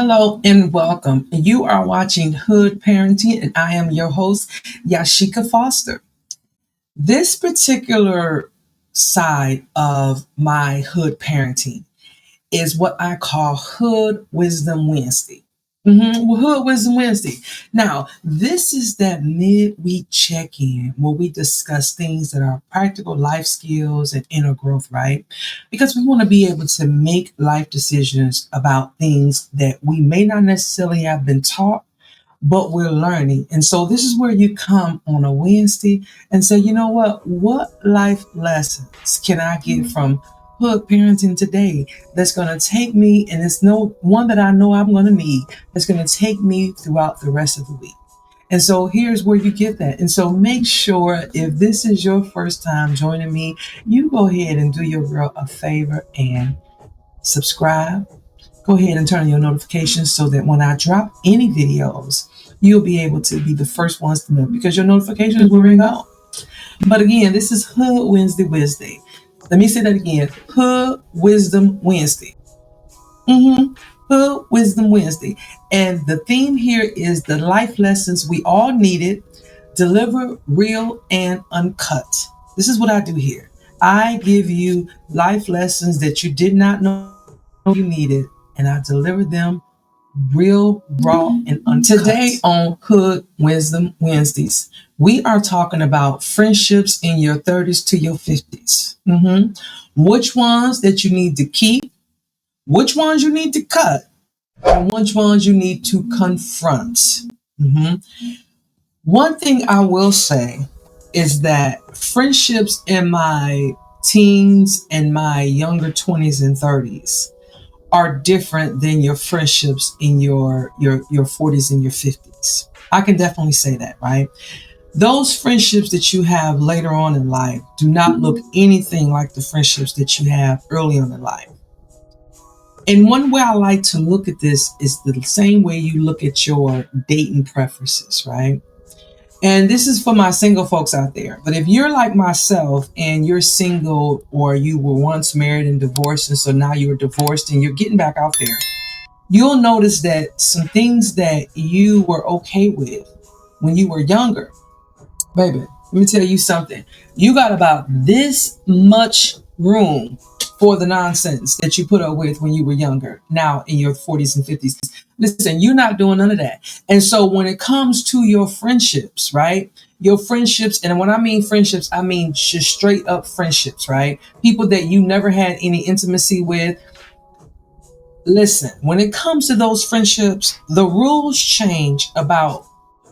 Hello and welcome. You are watching Hood Parenting, and I am your host, Yashika Foster. This particular side of my hood parenting is what I call Hood Wisdom Wednesday. Hood Wisdom Wednesday. Now, this is that midweek check-in where we discuss things that are practical life skills and inner growth, right? Because we want to be able to make life decisions about things that we may not necessarily have been taught, but we're learning. And so this is where you come on a Wednesday and say, you know what life lessons can I get from hood parenting today that's going to take me, and it's no one that I know I'm going to need, that's going to take me throughout the rest of the week. And so here's where you get that. And so make sure, if this is your first time joining me, you go ahead and do your girl a favor and subscribe. Go ahead and turn on your notifications so that when I drop any videos, you'll be able to be the first ones to know, because your notifications will ring out. But again, this is Hood Wednesday. Let me say that again. Hood Wisdom Wednesday. Hood Wisdom Wednesday. And the theme here is the life lessons we all needed, delivered real and uncut. This is what I do here. I give you life lessons that you did not know you needed, and I deliver them real, raw, and uncut. Today on Hood Wisdom Wednesdays, we are talking about friendships in your 30s to your 50s. Which ones that you need to keep, which ones you need to cut, and which ones you need to confront. One thing I will say is that friendships in my teens and my younger 20s and 30s are different than your friendships in your 40s and your 50s. I can definitely say that, right? Those friendships that you have later on in life do not look anything like the friendships that you have early on in life. And one way I like to look at this is the same way you look at your dating preferences, right? And this is for my single folks out there. But if you're like myself and you're single, or you were once married and divorced, and so now you're divorced and you're getting back out there, you'll notice that some things that you were okay with when you were younger, baby, let me tell you something. You got about this much room for the nonsense that you put up with when you were younger, now in your 40s and 50s. Listen, you're not doing none of that. And so when it comes to your friendships, right? Your friendships, and when I mean friendships, I mean just straight up friendships, right? People that you never had any intimacy with. Listen, when it comes to those friendships, the rules change about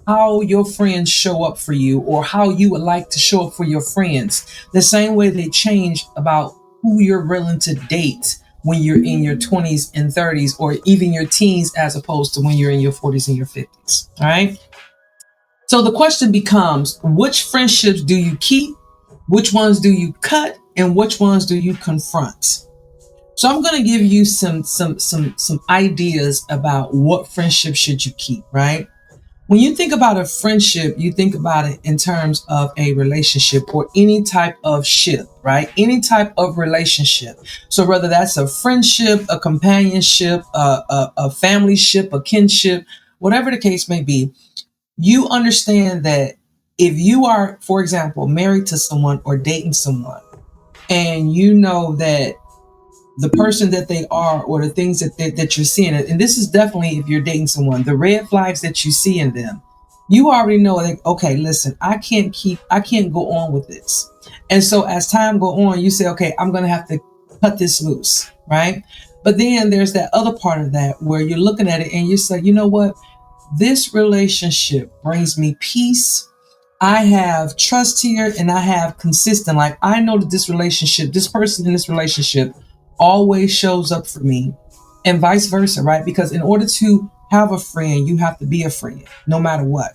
how your friends show up for you, or how you would like to show up for your friends. The same way they change about who you're willing to date when you're in your 20s and 30s, or even your teens, as opposed to when you're in your 40s and your 50s. All right. So the question becomes, which friendships do you keep? Which ones do you cut? And which ones do you confront? So I'm going to give you some ideas about what friendships should you keep, right? When you think about a friendship, you think about it in terms of a relationship, or any type of ship, right? Any type of relationship. So whether that's a friendship, a companionship, a family ship, a kinship, whatever the case may be, you understand that if you are, for example, married to someone or dating someone, and you know that the person that they are, or the things that you're seeing, and this is definitely if you're dating someone, the red flags that you see in them, you already know that, okay, listen, I can't go on with this. And so as time go on, you say, okay, I'm going to have to cut this loose, right? But then there's that other part of that where you're looking at it and you say, you know what? This relationship brings me peace. I have trust here, and I have consistent, like I know that this person in this relationship always shows up for me, and vice versa, right? Because in order to have a friend, you have to be a friend, no matter what.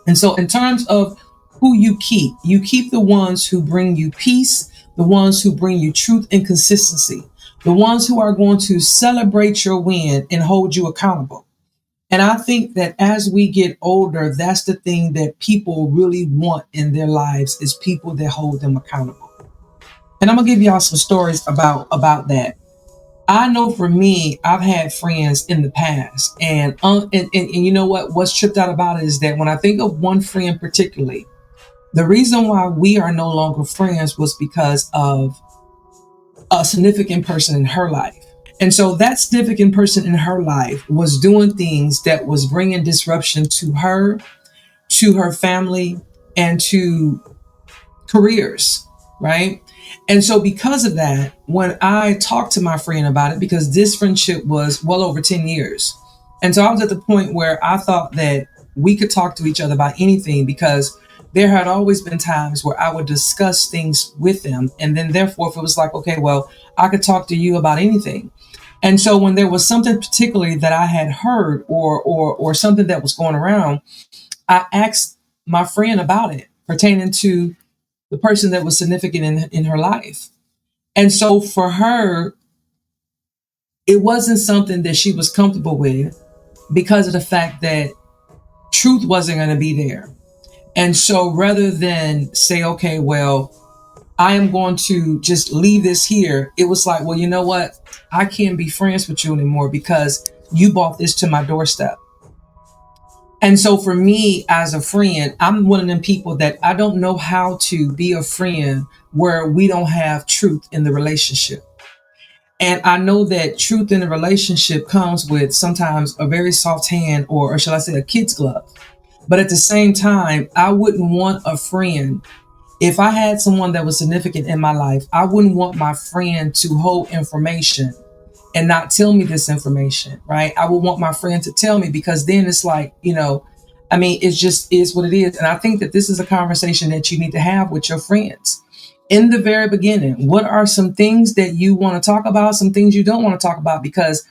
And so in terms of who you keep the ones who bring you peace, the ones who bring you truth and consistency, the ones who are going to celebrate your win and hold you accountable. And I think that as we get older, that's the thing that people really want in their lives, is people that hold them accountable. And I'm gonna give y'all some stories about that. I know for me, I've had friends in the past, and you know what? What's tripped out about it is that when I think of one friend particularly, the reason why we are no longer friends was because of a significant person in her life. And so that significant person in her life was doing things that was bringing disruption to her family, and to careers, right? And so because of that, when I talked to my friend about it, because this friendship was well over 10 years. And so I was at the point where I thought that we could talk to each other about anything, because there had always been times where I would discuss things with them. And then therefore, if it was like, okay, well, I could talk to you about anything. And so when there was something particularly that I had heard, or something that was going around, I asked my friend about it pertaining to the person that was significant in her life. And so for her, it wasn't something that she was comfortable with, because of the fact that truth wasn't going to be there. And so rather than say, okay, well, I am going to just leave this here, it was like, well, you know what? I can't be friends with you anymore because you brought this to my doorstep. And so for me as a friend, I'm one of them people that I don't know how to be a friend where we don't have truth in the relationship. And I know that truth in the relationship comes with sometimes a very soft hand, or shall I say a kid's glove. But at the same time, I wouldn't want a friend. If I had someone that was significant in my life, I wouldn't want my friend to hold information and not tell me this information, right? I would want my friend to tell me, because then it's like, I mean, it just is what it is. And I think that this is a conversation that you need to have with your friends in the very beginning. What are some things that you want to talk about, some things you don't want to talk about? Because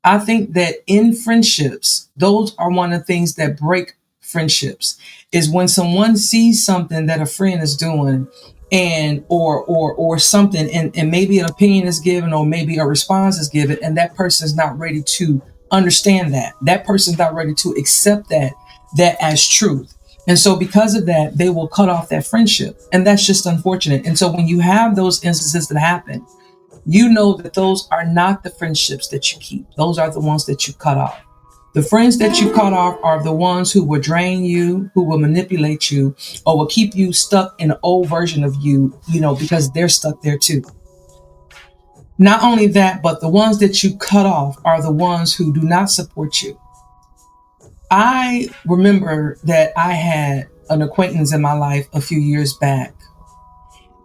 I think that in friendships, those are one of the things that break friendships, is when someone sees something that a friend is doing, and or something, and maybe an opinion is given, or maybe a response is given, and that person is not ready to understand that person's not ready to accept that as truth. And so because of that, they will cut off that friendship, and that's just unfortunate. And so when you have those instances that happen, you know that those are not the friendships that you keep. Those are the ones that you cut off. The friends that you cut off are the ones who will drain you, who will manipulate you, or will keep you stuck in an old version of you, because they're stuck there too. Not only that, but the ones that you cut off are the ones who do not support you. I remember that I had an acquaintance in my life a few years back.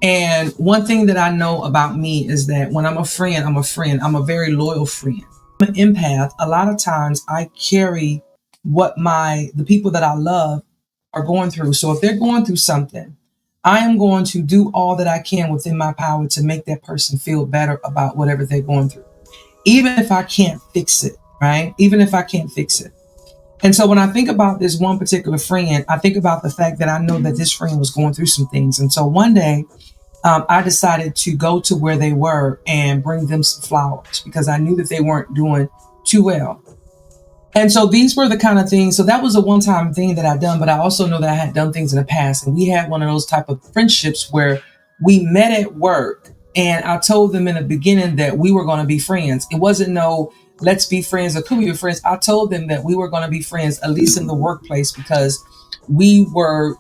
And one thing that I know about me is that when I'm a friend, I'm a friend. I'm a very loyal friend. I'm an empath. A lot of times I carry what the people that I love are going through. So if they're going through something, I am going to do all that I can within my power to make that person feel better about whatever they're going through, even if I can't fix it, right? Even if I can't fix it. And so when I think about this one particular friend, I think about the fact that I know that this friend was going through some things. And so one day, I decided to go to where they were and bring them some flowers, because I knew that they weren't doing too well. And so these were the kind of things. So that was a one-time thing that I'd done, but I also know that I had done things in the past. And we had one of those type of friendships where we met at work, and I told them in the beginning that we were going to be friends. It wasn't no, let's be friends or could we be friends. I told them that we were going to be friends, at least in the workplace, because we were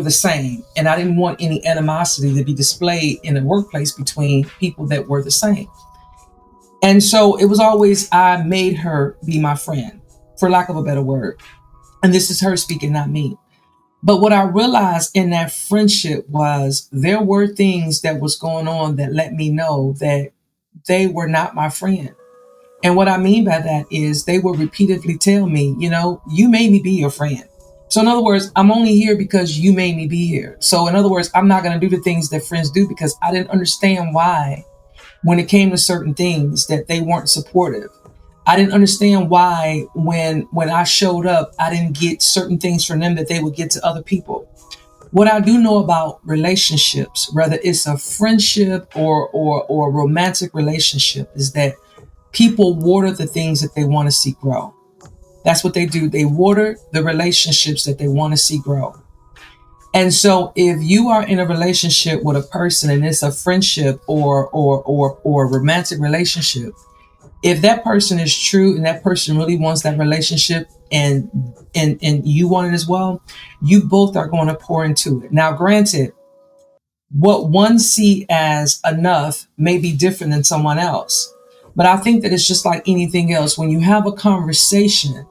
the same, and I didn't want any animosity to be displayed in the workplace between people that were the same. And so it was always, I made her be my friend, for lack of a better word. And this is her speaking, not me. But what I realized in that friendship was there were things that was going on that let me know that they were not my friend. And what I mean by that is they would repeatedly tell me, you made me be your friend. So in other words, I'm only here because you made me be here. So in other words, I'm not going to do the things that friends do, because I didn't understand why, when it came to certain things, that they weren't supportive. I didn't understand why when I showed up, I didn't get certain things from them that they would get to other people. What I do know about relationships, whether it's a friendship or a romantic relationship, is that people water the things that they want to see grow. That's what they do. They water the relationships that they want to see grow. And so if you are in a relationship with a person and it's a friendship or a romantic relationship, If that person is true and that person really wants that relationship, and you want it as well, you both are going to pour into it. Now, granted, what one see as enough may be different than someone else. But I think that it's just like anything else. When you have a conversation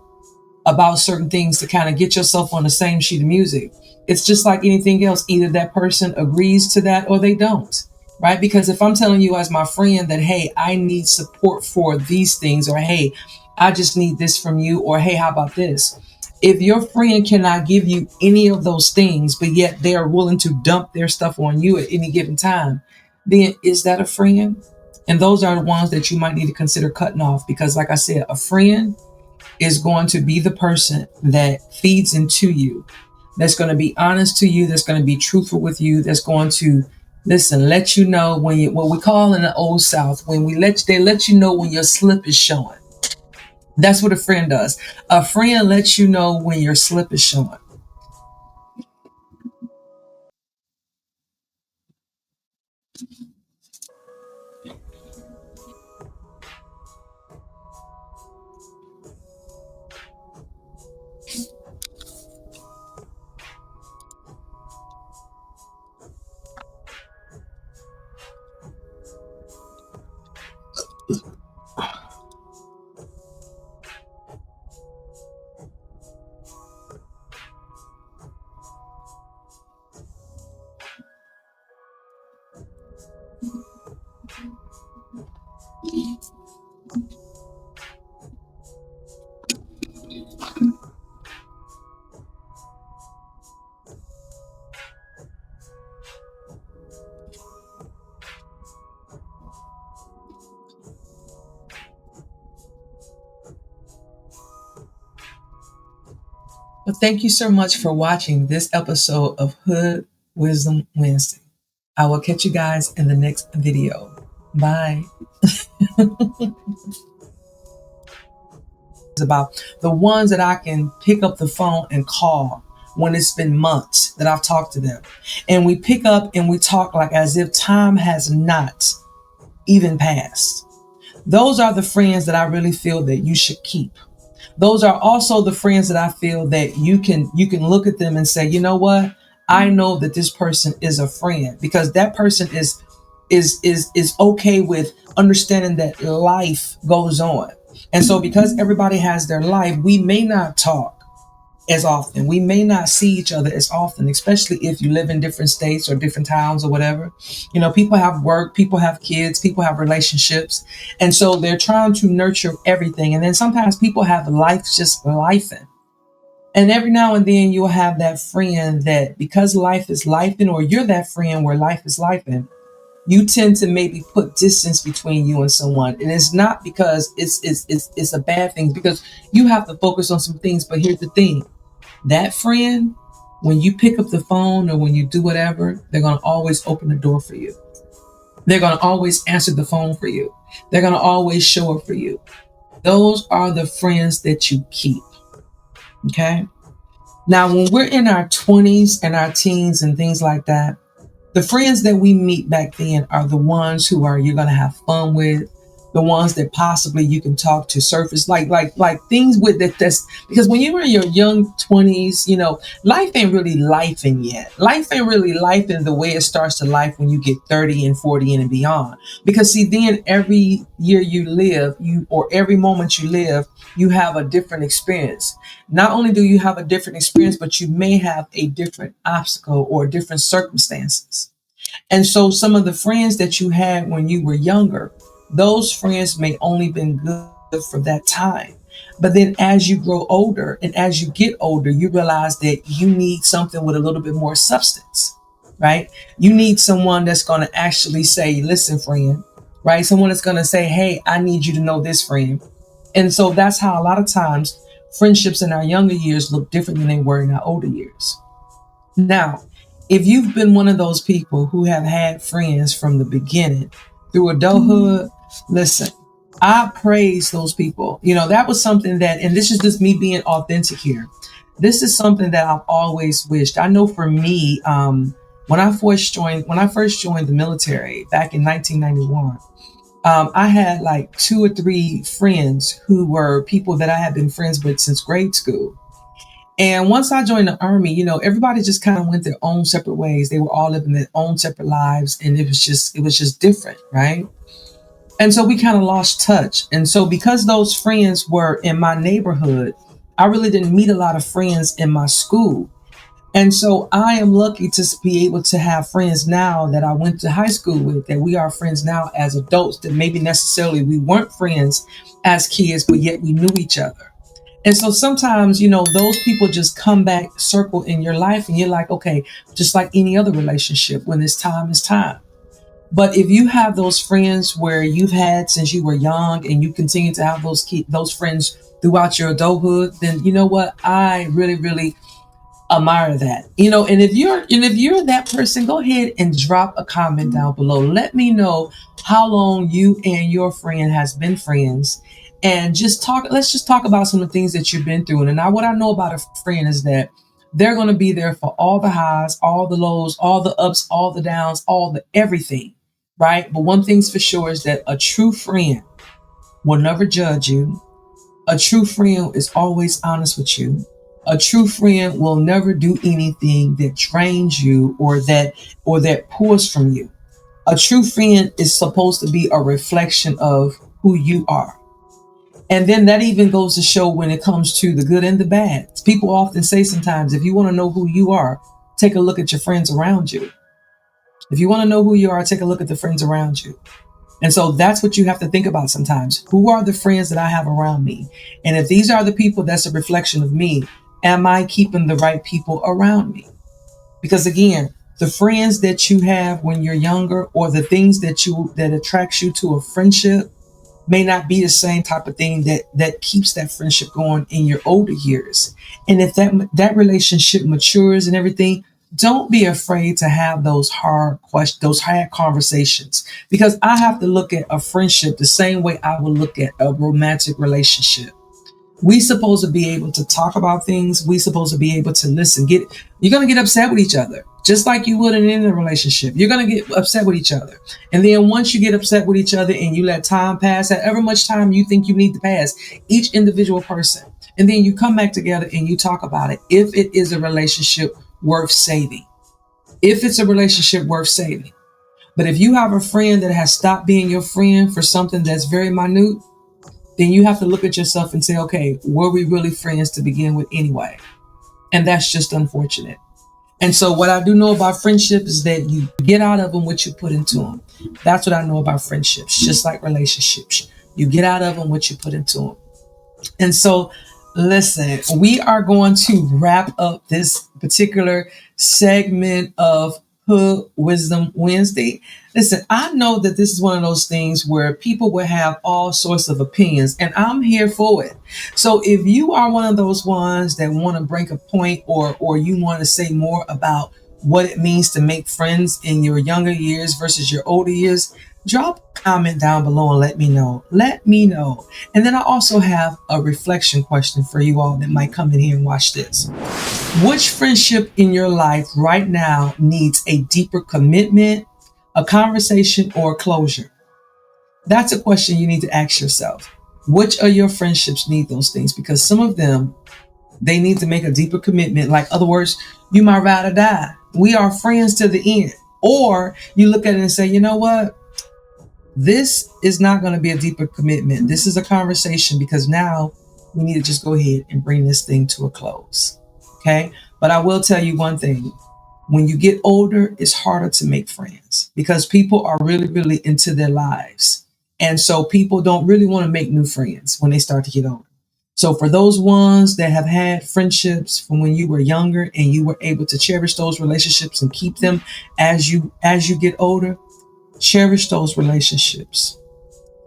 about certain things to kind of get yourself on the same sheet of music, it's just like anything else. Either that person agrees to that or they don't, right? Because if I'm telling you as my friend that, hey, I need support for these things, or hey, I just need this from you, or hey, how about this? If your friend cannot give you any of those things, but yet they are willing to dump their stuff on you at any given time, then is that a friend? And those are the ones that you might need to consider cutting off, because, like I said, a friend is going to be the person that feeds into you, that's going to be honest to you, that's going to be truthful with you, that's going to listen, let you know when you, what we call in the old South, when they let you know when your slip is showing. That's what a friend does. A friend lets you know when your slip is showing. Well, thank you so much for watching this episode of Hood Wisdom Wednesday. I will catch you guys in the next video. Bye. About the ones that I can pick up the phone and call when it's been months that I've talked to them. And we pick up and we talk like as if time has not even passed. Those are the friends that I really feel that you should keep. Those are also the friends that I feel that you can look at them and say, you know what? I know that this person is a friend, because that person is okay with understanding that life goes on. And so because everybody has their life, we may not talk as often. We may not see each other as often, especially if you live in different states or different towns or whatever. You know, people have work, people have kids, people have relationships. And so they're trying to nurture everything. And then sometimes people have life just lifing. And every now and then you'll have that friend that, because life is lifing, or you're that friend where life is lifing, you tend to maybe put distance between you and someone. And it's not because it's a bad thing, because you have to focus on some things. But here's the thing, that friend, when you pick up the phone or when you do whatever, they're going to always open the door for you. They're going to always answer the phone for you. They're going to always show up for you. Those are the friends that you keep. Okay. Now, when we're in our 20s and our teens and things like that, the friends that we meet back then are the ones who are you're gonna have fun with, the ones that possibly you can talk to surface, like things with that. That's because when you were in your young 20s, you know, life ain't really lifing yet. Life ain't really lifing the way it starts to life when you get 30 and 40 and beyond. Because see, then every year you live, or every moment you live, you have a different experience. Not only do you have a different experience, but you may have a different obstacle or different circumstances. And so some of the friends that you had when you were younger, those friends may only been good for that time. But then as you grow older and as you get older, you realize that you need something with a little bit more substance, right? You need someone that's going to actually say, listen, friend, right? Someone that's going to say, hey, I need you to know this, friend. And so that's how a lot of times friendships in our younger years look different than they were in our older years. Now, if you've been one of those people who have had friends from the beginning through adulthood, listen, I praise those people. You know, that was something that, and this is just me being authentic here. This is something that I've always wished. I know for me, when I first joined the military back in 1991, I had like 2 or 3 friends who were people that I had been friends with since grade school. And once I joined the army, everybody just kind of went their own separate ways. They were all living their own separate lives, and it was just different, right? And so we kind of lost touch. And so because those friends were in my neighborhood, I really didn't meet a lot of friends in my school. And so I am lucky to be able to have friends now that I went to high school with, that we are friends now as adults, that maybe necessarily we weren't friends as kids, but yet we knew each other. And so sometimes, those people just come back, circle in your life, and you're like, okay, just like any other relationship, when it's time, it's time. But if you have those friends where you've had since you were young and you continue to have those friends throughout your adulthood, then you know what? I really, really admire that. And if you're that person, go ahead and drop a comment down below. Let me know how long you and your friend has been friends, and let's just talk about some of the things that you've been through. And now what I know about a friend is that they're going to be there for all the highs, all the lows, all the ups, all the downs, all the everything, right? But one thing's for sure is that a true friend will never judge you. A true friend is always honest with you. A true friend will never do anything that drains you or that pulls from you. A true friend is supposed to be a reflection of who you are. And then that even goes to show when it comes to the good and the bad. People often say sometimes, if you want to know who you are, take a look at your friends around you. If you want to know who you are, take a look at the friends around you. And so that's what you have to think about sometimes. Who are the friends that I have around me? And if these are the people that's a reflection of me, am I keeping the right people around me? Because again, the friends that you have when you're younger, or the things that attracts you to a friendship, may not be the same type of thing that keeps that friendship going in your older years. And if that relationship matures and everything, don't be afraid to have those hard questions, those hard conversations, because I have to look at a friendship the same way I would look at a romantic relationship. We supposed to be able to talk about things. We supposed to be able to listen. You're gonna get upset with each other, just like you would in any relationship. You're gonna get upset with each other, and then once you get upset with each other and you let time pass, however much time you think you need to pass, each individual person, and then you come back together and you talk about it. If it is a relationship worth saving, if it's a relationship worth saving. But if you have a friend that has stopped being your friend for something that's very minute, then you have to look at yourself and say, okay, were we really friends to begin with anyway? And that's just unfortunate. And so what I do know about friendship is that you get out of them what you put into them. That's what I know about friendships, just like relationships. You get out of them what you put into them. And so, listen, we are going to wrap up this particular segment of Hood Wisdom Wednesday. Listen, I know that this is one of those things where people will have all sorts of opinions, and I'm here for it. So if you are one of those ones that want to bring a point, or you want to say more about what it means to make friends in your younger years versus your older years, drop a comment down below and let me know. Let me know. And then I also have a reflection question for you all that might come in here and watch this. Which friendship in your life right now needs a deeper commitment, a conversation, or closure? That's a question you need to ask yourself. Which of your friendships need those things? Because some of them, they need to make a deeper commitment. Like, other words, you might ride or die. We are friends to the end. Or you look at it and say, you know what? This is not going to be a deeper commitment. This is a conversation, because now we need to just go ahead and bring this thing to a close. Okay? But I will tell you one thing. When you get older, it's harder to make friends because people are really, really into their lives. And so people don't really want to make new friends when they start to get older. So for those ones that have had friendships from when you were younger and you were able to cherish those relationships and keep them as you get older, cherish those relationships.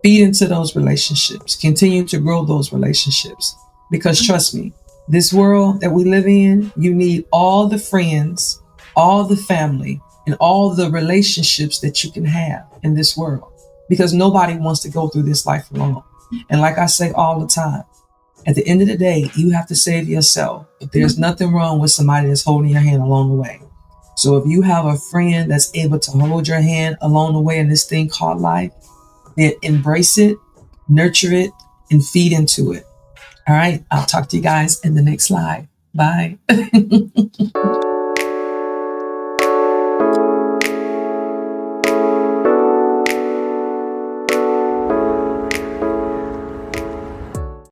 Feed into those relationships. Continue to grow those relationships. Because trust me, this world that we live in, you need all the friends, all the family, and all the relationships that you can have in this world. Because nobody wants to go through this life alone. And like I say all the time, at the end of the day, you have to save yourself. But there's nothing wrong with somebody that's holding your hand along the way. So if you have a friend that's able to hold your hand along the way in this thing called life, Embrace it, nurture it, and feed into it. All right. I'll talk to you guys in the next slide. Bye.